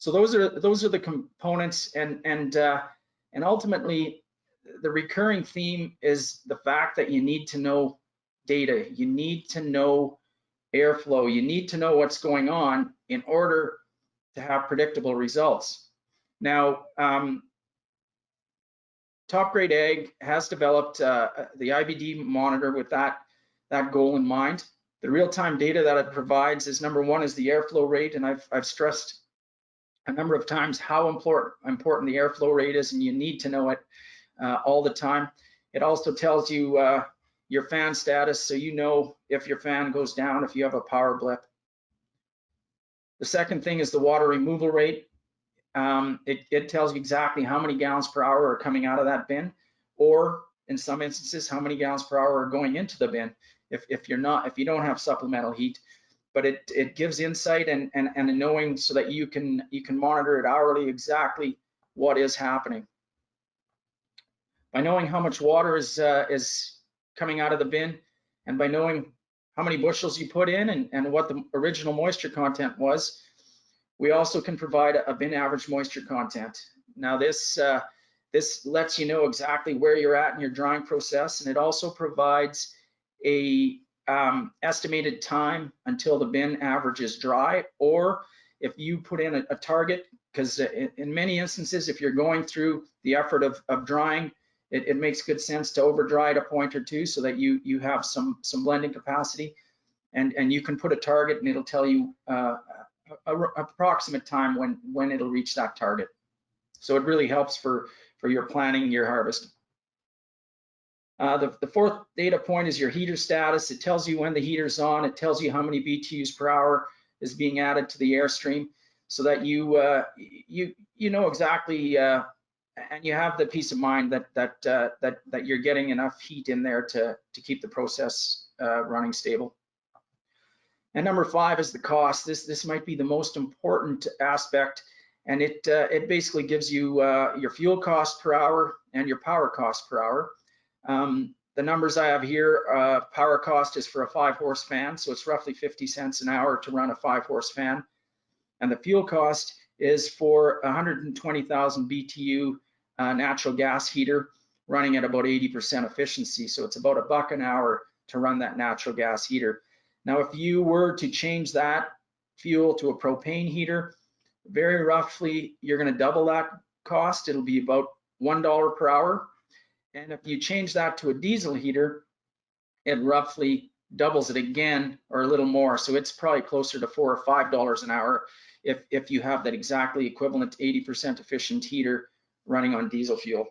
So those are the components, and ultimately the recurring theme is the fact that you need to know data, you need to know airflow, you need to know what's going on in order to have predictable results. Now, Top Grade Ag has developed the IBD monitor with that goal in mind. The real-time data that it provides is, number one, is the airflow rate, and I've stressed a number of times how important the airflow rate is, and you need to know it all the time. It also tells you your fan status, so you know if your fan goes down, if you have a power blip. The second thing is the water removal rate. It tells you exactly how many gallons per hour are coming out of that bin, or in some instances, how many gallons per hour are going into the bin if you don't have supplemental heat. But it gives insight and a knowing so that you can monitor it hourly exactly what is happening. By knowing how much water is coming out of the bin, and by knowing how many bushels you put in and what the original moisture content was, we also can provide a bin average moisture content. Now this lets you know exactly where you're at in your drying process, and it also provides a estimated time until the bin average is dry, or if you put in a target, because in many instances, if you're going through the effort of drying, it makes good sense to over dry at a point or two so that you have some blending capacity, and you can put a target and it'll tell you approximate time when it'll reach that target. So it really helps for your planning your harvest. The fourth data point is your heater status. It tells you when the heater's on. It tells you how many BTUs per hour is being added to the airstream, so that you know exactly, and you have the peace of mind that you're getting enough heat in there to keep the process running stable. And number 5 is the cost. This might be the most important aspect, and it basically gives you your fuel cost per hour and your power cost per hour. The numbers I have here, power cost is for a 5-horse fan, so it's roughly 50 cents an hour to run a 5-horse fan. And the fuel cost is for 120,000 BTU natural gas heater running at about 80% efficiency. So it's about $1 an hour to run that natural gas heater. Now, if you were to change that fuel to a propane heater, very roughly, you're going to double that cost. It'll be about $1 per hour. And if you change that to a diesel heater, it roughly doubles it again, or a little more. So it's probably closer to $4 or $5 an hour if you have that exactly equivalent 80% efficient heater running on diesel fuel.